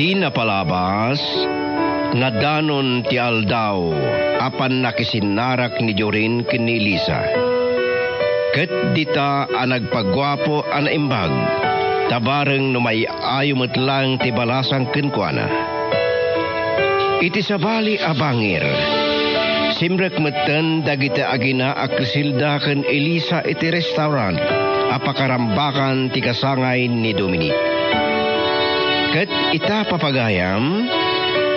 Iti napalabas, nga danon ti aldaw, apan nakisinarak ni Jorin kini Elisa. Ket dita ang nagpagwapo ang imbag, tabareng no may ayumot lang ti balasang kenkwana. Iti sabali abangir, simrek meten dagiti agina akrisilda ken Elisa iti restaurant, apakarambakan ti kasangay ni Dominic. Ket ita papagayam,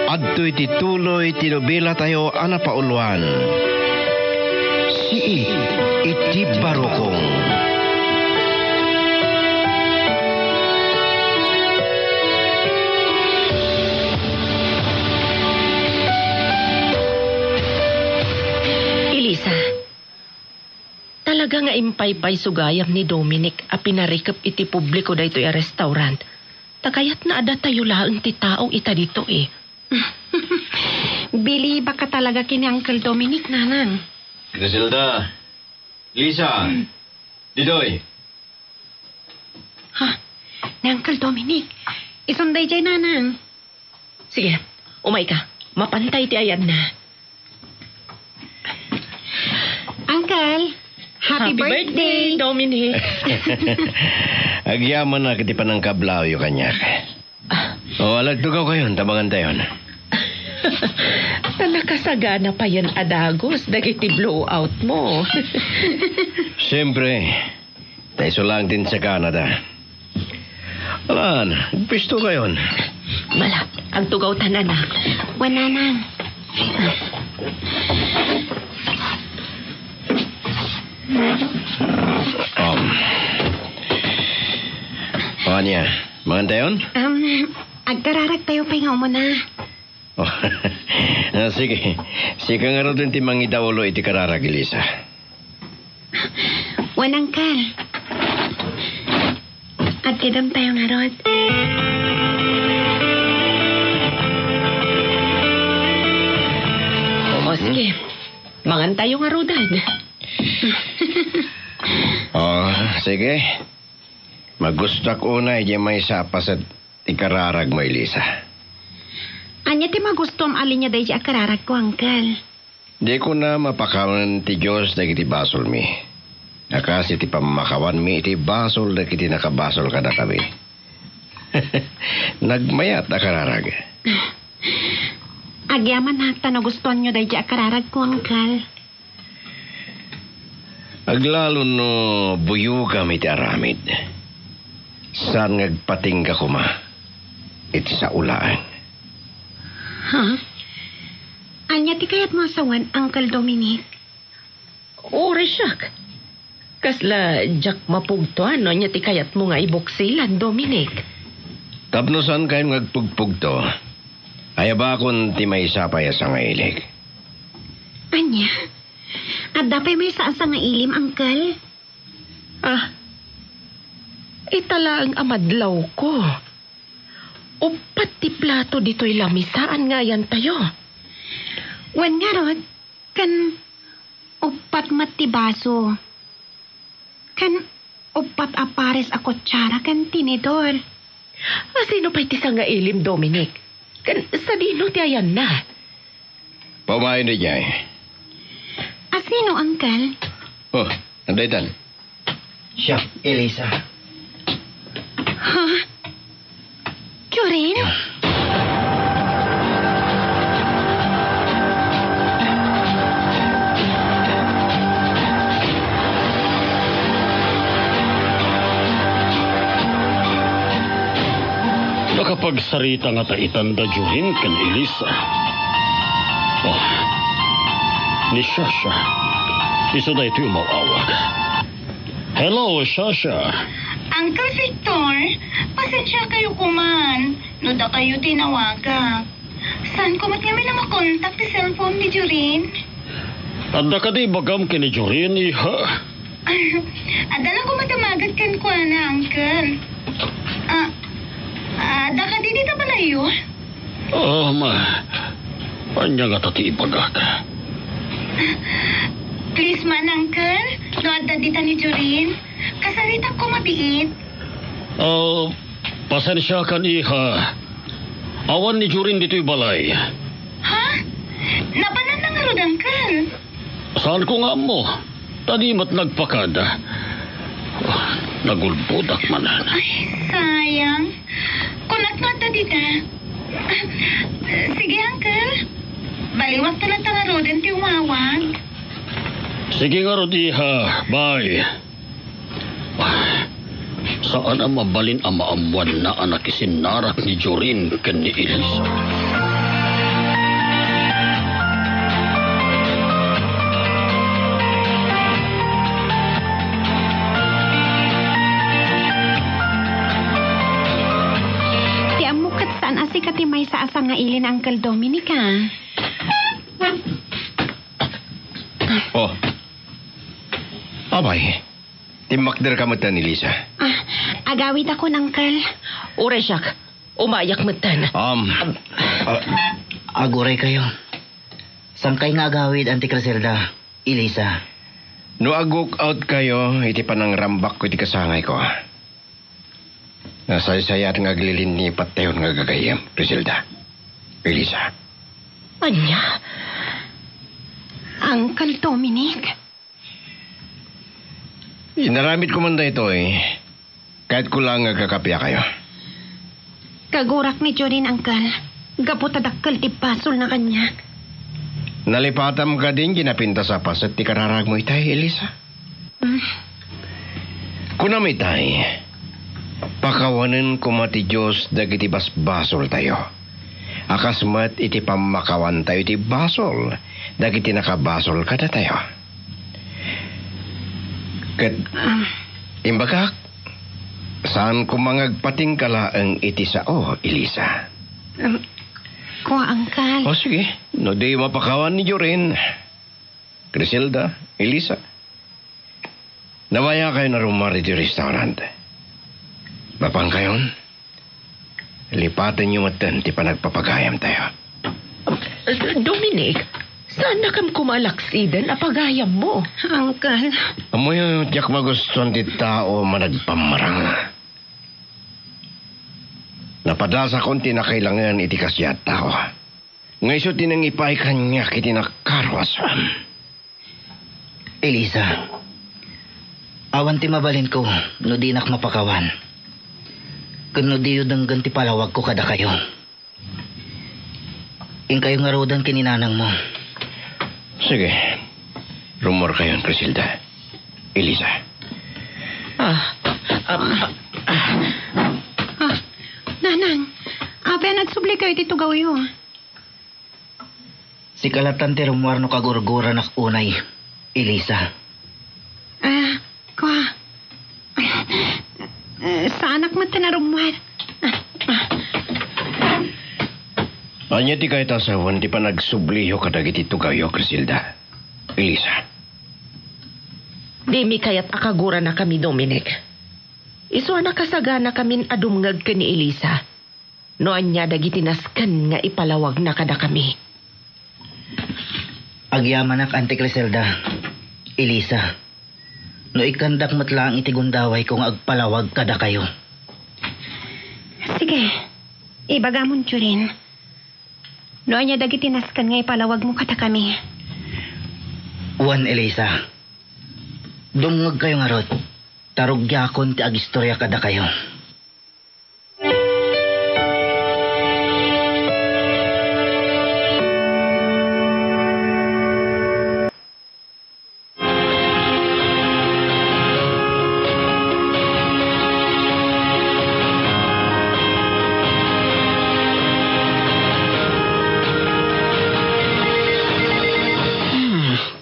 adto'y tituloy tinobela tayo anapauluan. Si iti barokong. Elisa, talaga nga impay-pay sugayam ni Dominic a pinarikap iti publiko da ito yung restaurant. Takayat na ada tayo laang ti tao ita dito eh. Bili baka talaga kini Uncle Dominic, nanang. Griselda, Lisa, Didoy. Ha? Ni Uncle Dominic. Isunday jay, nanang. Sige, umay ka. Mapantay ti ayan na. Uncle, happy birthday. Dominic. Agyaman na kiti panang kablaw yung kanyak. O, alagtugaw kayo, tabangan tayo. Nakasagana pa yan adagos, dagiti blowout mo. Siyempre, tayo lang din sa Canada. Alan, pisto kayo. Mala, ang tugaw tanan na. Nanang. Panya, mangan tayo? Agkararag tayo pa nga mo na. Oh, sige. Sige nga rin ti mangidawlo iti kararag, Elisa. Uncle. At kidam tayo nga rod. O sige, mangan tayo nga rodan. Oh, sige. Magustak unay di may sapas at ikararag mo, Elisa. Anya ti magustom alin niya dahi di akararag ko, Uncle. Di ko na mapakawan ti Diyos dagiti basol mi. Nakasi ti pamakawan mi iti basol dagiti nakabasol kada kami. Nagmayat na kararag. Agyaman hakta na gustuhan niyo dahi di akararag ko, Uncle. Aglalo no buyo kami ti aramid. Saan ngagpating ka kuma? Iti sa ulaan. Ha? Anya ti kayat mo asawan, Uncle Dominic? Ore siyak. Kasla jak mapugtuan, no? Nya ti kayat mo nga ibuksilan, Dominic. Tapno saan kayo ngagpugpug to? Ay ba akong ti may sapay sa nga ilig? Anya? At dapay may sa nga ilim, Uncle? Itala ang amadlaw ko. Upat ti plato dito'y lamisaan nga yan tayo. Wan nga rod, kan upat matibaso. Kan upat apares a kutsara kan tinidor. Sino pa'y ti nga ilim, Dominic? Kan sa dino ti ayan na. Pamain na niya eh. Asino, Uncle? Oh, anday tan. Siya, Elisa. Ha? Kyorin? Nakapagsarita nga ta itanda jurin kan Elisa. Oh, ni Shasha. Isa na ito yung mawawag. Hello, Shasha. Uncle Victor, pasensya kayo kuman. No da kayo tinawaga. Saan ko mat kami na makontak ti cellphone ni Jorin? Anda ka di bagam kini Jorin, iha. Adala ko matamagat kan ko na, Uncle. Da ka di dito ba na yun? Anya nga tati ipagak. Please man, Uncle. No, adda dita ni Jorin. Kasarita ko mabiit. Pasensya kan, iha. Awan ni Jorin dito'y balay. Ha? Napanan na nga rod, Uncle. Saan ko nga mo? Tanimat nagpakada. Nagulbudak manan. Ay, sayang. Kunat nga ta dita. Sige, Uncle. Baliwag to lang ta nga rod, ang tiwawag. Sige nga Rodiha, bye. Saan ang mabalin ang maamuan na anak isinarak ni Jorin ken ni Elisa? Ti amukat saan asi katimay sa asang nga ilin Uncle Dominic, ha? Oh. Abay. Timakder ka mata ni Lisa. Agawid ako, Uncle. Ure siyak, umayak matan. Aguray kayo. Sangkay nga agawid, Auntie Criselda, Elisa. No aguk out kayo, iti pa ng rambak ko iti kasangay ko. Nasaysayat nga aglilin ni patayon nga gagayam, Criselda. Elisa. Anya? Uncle Dominic. Inaramit ko man da ito Kahit ko lang kakapya kayo. Kagurak ni Jorin, Uncle. Gaputadakkel ti pasol na kanya. Nalipatam ka din ginapinta sa paset ti kararag mo itay, Elisa. Kunam itay, pakawanan ko mati Diyos dagiti basbasol tayo. Akasmat iti pamakawan tayo iti basol, dagiti nakabasol kada tayo. Kat, imbagak, saan ko mangagpating kalaang iti sao, Elisa? Kuha, Uncle. O sige, no di mapakawan ni Jorin. Criselda, Elisa. Nawaya kayo na rumari di restaurant. Bapang kayon, lipatan niyo matan ti panagpapagayam tayo. Dominic, saan na kam kumalaksidan apagayam mo? Uncle. Amoy tiyak magustuhan ti tao managpamarang. Napadasa konti na kailangan iti kasyat tao. Ngayon tinang ipay kanya kiti nakarwasan. Elisa, awan ti mabalin ko, no di nak mapakawan. Kuno di yun ang ganti palawag ko kada kayo. In kayo nga rodan kininanang mo. Sige, rumor kayo, Criselda. Elisa. Nanang, abe nagsubli kayo dito gawayo. Si kalatan ti rumuar no kagurgura nak unay, Elisa. Kuha. Sa anak mo tinarumwar. Anya ti kahit asawan, di pa nagsubliho kadagiti tugayo, Criselda. Elisa. Di mi kayat akagura na kami, Dominic. Iso nakasagana kamin adumngag ka ni Elisa. No anya dagiti naskan nga ipalawag na kada kami. Agyaman ak Auntie Criselda, Elisa. No ikandak matlang iti gundaway kung agpalawag kada kayo. Sige, ibagamon Jorin. No anya dagiti naskan nga ipalawag mo kada kami. Juan Elisa, dumngag kayo nga rod. Tarugyakon ti agistorya kada kayo.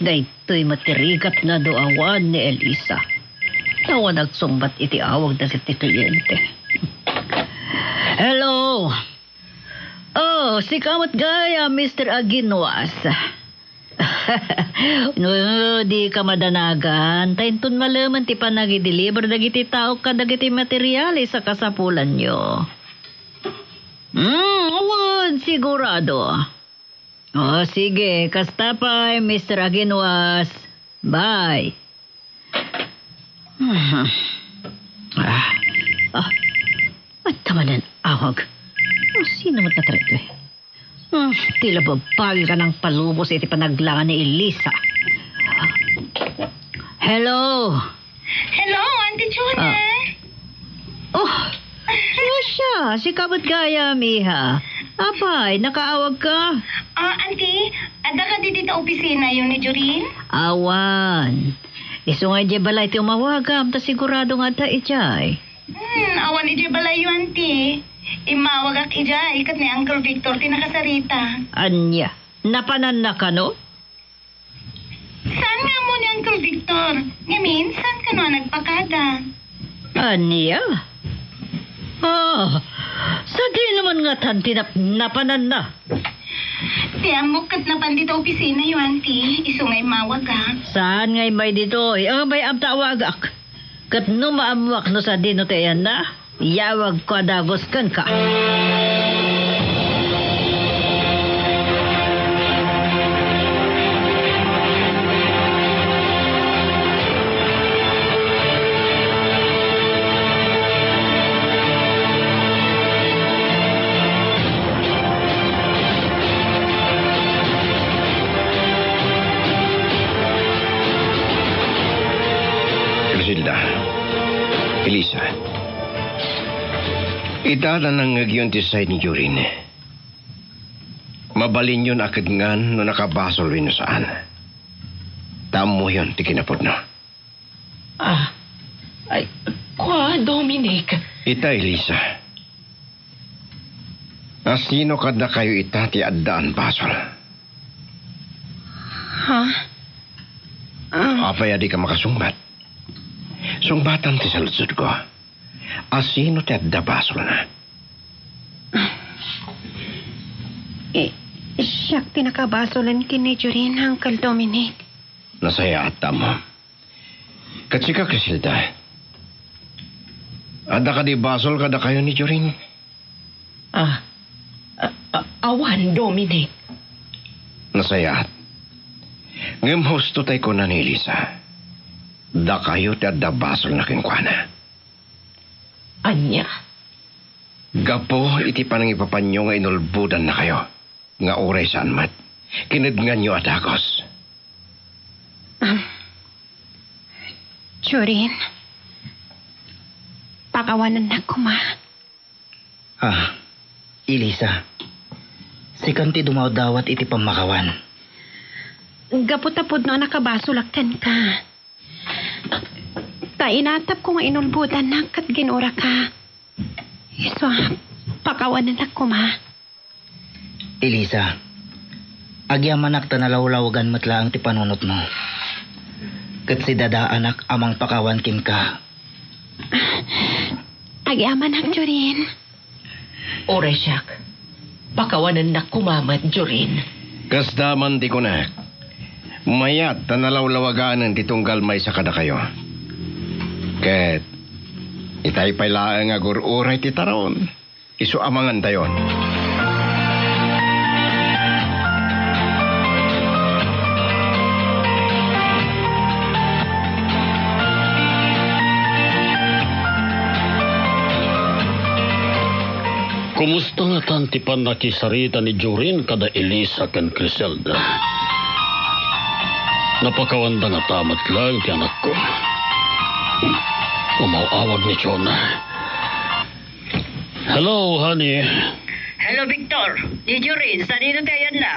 Daytoy matirigat na doawan ni Elisa. Tawa nagsumbat iti awag na si kliyente. Hello! Oh, si kamot gaya, Mr. Aginuas. No, di ka madanagan. Taintun malaman ti panagi-deliver dagiti tao ka dagiti materyales sa kasapulan nyo. Awan, sigurado. Oh, sige. Kastapay, Mr. Aginuas. Bye. Ba't naman ang awag? Sino naman na trete. Tila ba pagi ka ng palubos iti panaglangan ni Elisa. Hello? Hello, Auntie Chona. Oh, siya, si Kabot Gaya, miha. Apay, nakaawag ka? Auntie, ada ka di dito opisina yun ni Jorin? Awan. Iso nga di balay ti umawagam, ta sigurado nga ta ijay. Awan ni Balay yun, Auntie. Imawag ak ija, ikat ni Uncle Victor tinakasarita. Anya, napanan na ka no? Saan nga mo ni Uncle Victor? Ngamin, saan ka no nagpakada? Anya? Sa di naman nga tanti napanan na. Tiyamok kat na pandito opisina yun, Auntie. Iso ngay mawag ak. Saan ngay may dito? May amtawag ak. Kat no maamwak no sa dino tayan na, yawag ko adagos kan ka. Griselda, Elisa, idada nang ngagyon ti side ni Jorin. Mabalin yun akad ngan no nakabasol rin saan. Tamo yun, ti kinapod no. Ay, kwa, Dominic. Ita, Elisa. Asino kad na kayo ita ti addaan basol? Ha? Apay adi ka makasungbat. Sungbatan ti saludsud ko. Asino ti adda basol na? Siyak tinakabasolan kini Jorin, Uncle Dominic. Nasaya at tamo. Katsika, Griselda. Ada ka di basol kada kayo ni Jorin? Awan, Dominic. Nasaya at. Ngem husto tay ko na ni Elisa. Da kayo ti adda basol na kinkwana. Anya. Gapo iti panang ipapanyo nga inulbudan na kayo. Nga oray saan mat. Kinidngan nyo at agos. Jorin, pakawanan na ko, ma. Elisa. Si kanti dumawdawat iti pamakawan. Gaputapod no nakabasulaktan ka. Inatap ko nga inulbudan na kat ginura ka. Iso, pakawanan na ko, ma. Elisa, agyaman ak tanalawlawagan matla ang ti panunot mo. Kat si dada anak amang pakawan kin ka. Agyaman ak, Jorin. Oresyak. Pakawanan na kumamat, Jorin. Kasdaman di ko na. Mayat tanalawlawagan ang titunggal may sa kada kayo. Ket itay pailaan nga gururay ti taron. Isu amangan tayon. Kumusta nga tantipan nakisarita ni Jorin kada Elisa kan Griselda? Napakawanda nga tamat lang ti anak ko. Umawawag ni Chona. Hello, honey. Hello, Victor. Di Jorin, sa dino tayan na?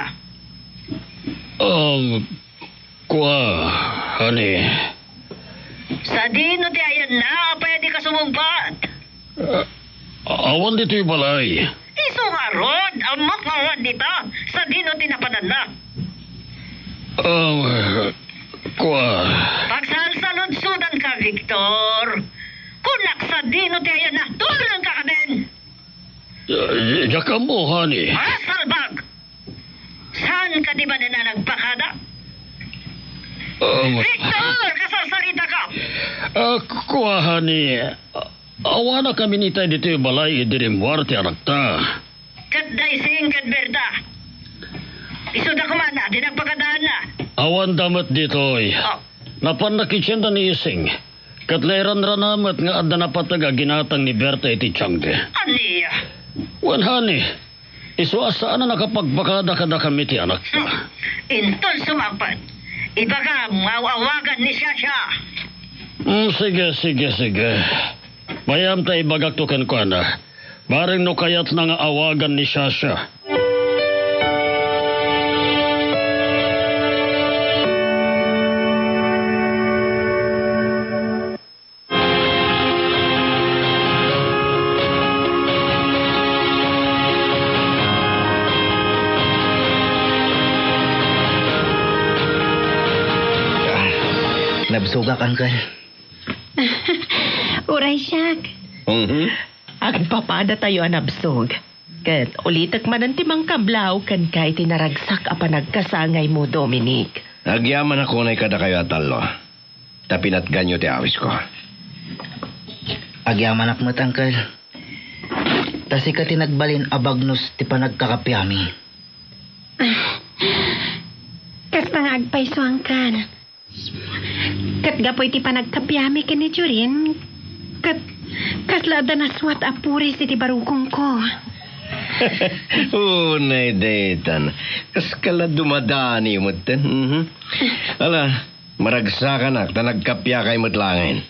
Kuha, honey. Sa dino tayan na, pwede ka sumumpat. Awan dito'y balay. Iso nga rod, amak nga dito. Sa dino tinapanan na. Kuha. Pagsalsalod-sudan ka, Victor. Kunak sa dino tayan na, tulong ka din. Yaka mo, honey. Salbag! Saan ka di ba na nagpakada? Victor, kasasarita ka! Kuha, honey. Awa na kami ni tayo dito yung balay, idirimwar ti anak ta. Kaddaising kadberda. Isuda kumana, di nagpakadaan na. Awan damat dito ay. Napanakitsenda ni Ising. Katleran ranamat nga adda napataga ginatang ni Berta iti Changde. Aniya? Wan, honey. Iso asaan na nakapagbakada kada kami ti anak ta. Intol sumapad. Ibaga, mawawagan ni Shasha. Sige. Mayam ta ibagaktukan ko na. Baring no kayat na nga awagan ni Shasha. Nabsugak, Uncle. Uray, Shak. Ang papada tayo anabsog. Kat ulitak man ang timang kablaw kan kay tinaragsak apa nagkasangay mo, Dominic. Agyaman ako na kada kayo atalo. Tapinat ganyo ti awis ko. Agyaman akmat, Uncle. Tasi ka tinagbalin abagnos ti panagkakapyami. Kas pangagpaysuang kan. Kat gapoy ti panagkapyami ka ni Jurin. Kaslada na swat apuri si ti barukong ko. Unay daytan. Kas kala dumadani mo ten. Ala, maragsakan ak, nagkapya kay matlangin.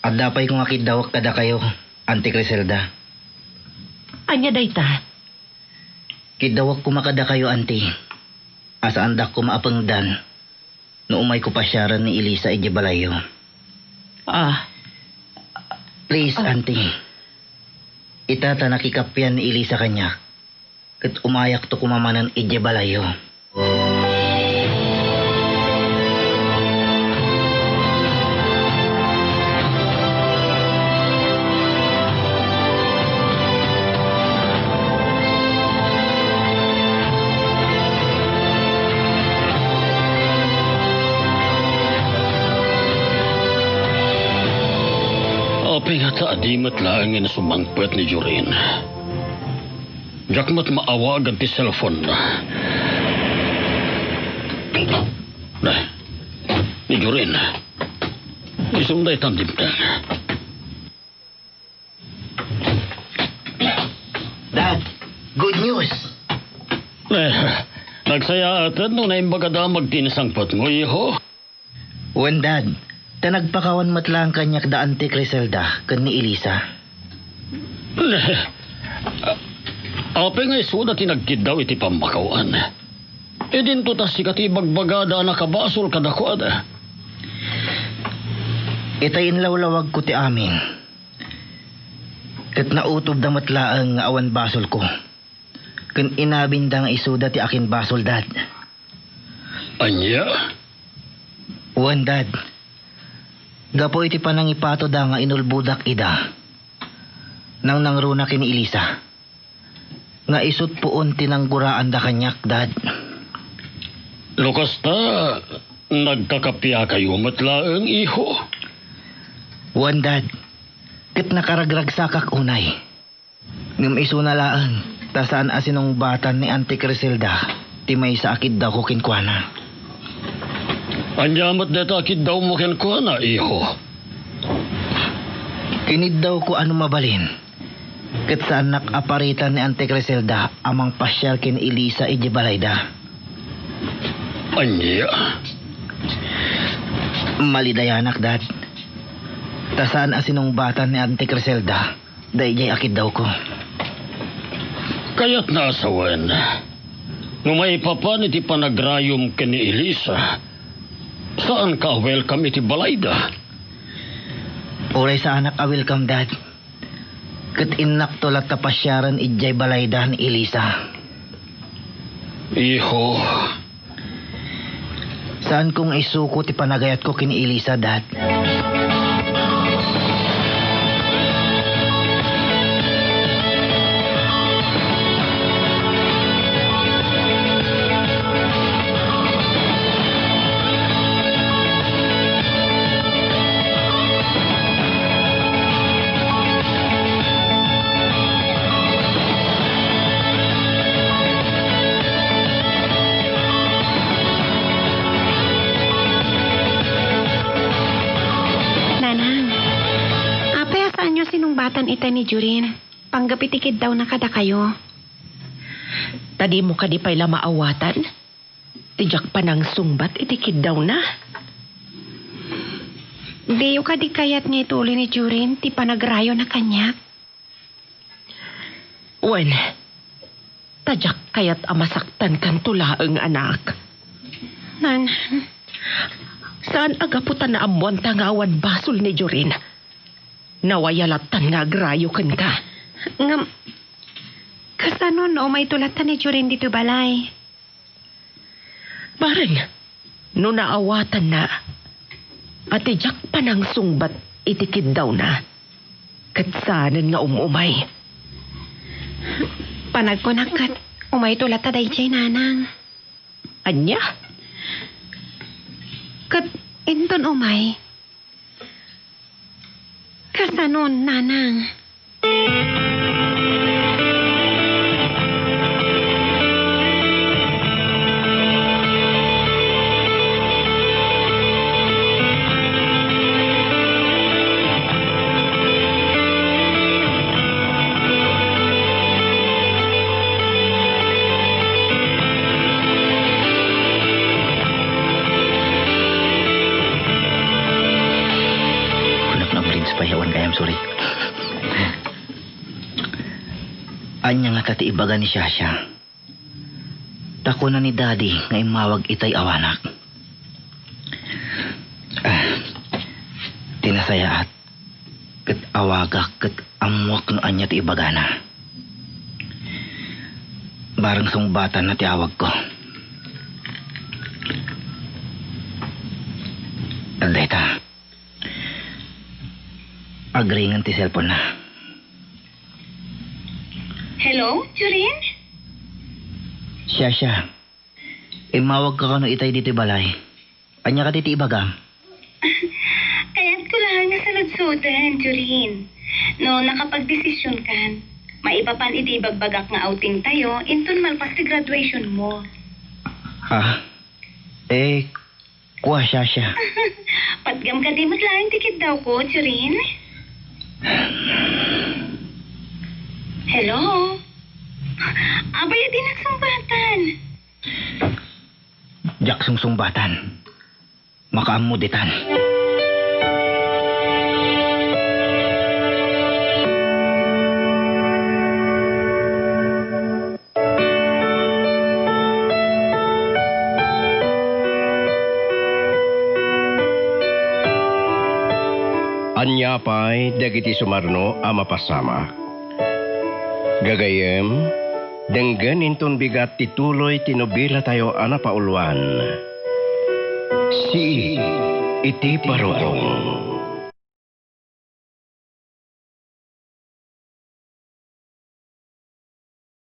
Adapay kong akidawak kada kayo, Auntie Criselda. Anya dayta? Kidawak ko makada kayo, Auntie. Asa andak ko maapangdan. No umay ko pasyaran ni Elisa Ijebalayo. Please, Auntie. Itata nakikapyan ni Elisa kanya. Kat umayak to kumamanan Ijebalayo. Apeng hata adimat langin sumangpet ni Jurin. Jakmat maawagan ti cellphone na. Nah, ni Jurin. Isumday tandimtan. Dad, good news. Nagsaya atad no na imbagada magtinisangpat mo, iho. Wen, Dad. Tanagpakawan matlang kanyak da Auntie Criselda kan ni Elisa. Ape nga isuda tinagkid daw iti pamakawan. E din to tas sikat ibagbagada nakabasol kadakwada. Itayin lawlawag ko ti amin. Kat nautob da matlaang nga awan basol ko. Kan inabinda nga isuda ti akin basol, Dad. Anya? Wen, Dad. Gapo iti panangipato da nga inulbudak ida. Nang nangruna kini Elisa. Nga isut puon tinangguraan da kanyak, Dad. Lukas ta, nagkakapya kayo matlaang iho. Wan, Dad. Kit nakaragrag sakak unay. Ngam iso na laan, tasaan asinong batan ni Auntie Criselda, ti may sa akid daw ko kinkwana. Anyamat deta akid daw mo kinkwana, iho. Kinid daw ko ano mabalin. Kit saan nakaparitan ni Auntie Criselda amang pasyal kin Elisa Ijebalayda. Anya? Malidayanak, Dad. Tasaan asinong batan ni Auntie Criselda, dayjay akid daw ko. Kaya't nasawan. Ngumay papan iti panagrayom ken ni Elisa. Saan ka welcome iti balayda? Oray sa anak a welcome, Dad. Kat inak tolat tapasyaran ijay balayda ni Elisa. Iho. Saan kong isuko ti panagayat ko kini Elisa, Dad? Batan ita ni Jurin. Panggapitikid daw na kada kayo. Tadi mo ka di pa'y maawatan? Tijak pa ng sungbat, itikid daw na. Di yung kadikayat nga ituloy ni Jurin, ti panagrayo na kanyak. Wen, tadyak kayat amasaktan kan tulaang anak. Nan, Saan agaputan na amuan tangawan basol ni Jurin? Nawayalatan nga grayo kan ka. ngam, kasanon o may tulatan ni Jurin dito balay. Bareng, no naawatan na, ati jak pa ng sungbat itikid daw na. Katsanan nga umumay. Panagkunakat, umay tulata day jay nanang. Anya? Kat, inton umay. Kasanon, nanang. Payawan kayam sorry. Anya nga tati ibaga ni Shasha. Tako na ni Daddy nga imawag itay awanak. Tinasaya at kat awagak kat amwak no anya ti ibaga na. Barang sungbatan na ti awag ko. Aldeta. Agringan ti cellphone na. Hello, Jurin? Siya. Imawag ka kano itay dito balay. Anya ka titi ibagam. Kaya't ko lang nga sa lagsudan, Jurin. No, nakapag-desisyon kan. Maipapan iti bagbagak nga outing tayo, inton malpas ti graduation mo. Ha? Kuha siya. Patgam ka di matlaing tikit daw ko, Jurin. Hello? Abay, di nagsumbatan. Jak sungsumbatan. Makaamuditan. Anya pa'y dagiti sumarno a mapasama. Gagayem, denggan inton bigat tituloy tinubila tayo ana pauluan. Si iti parokong.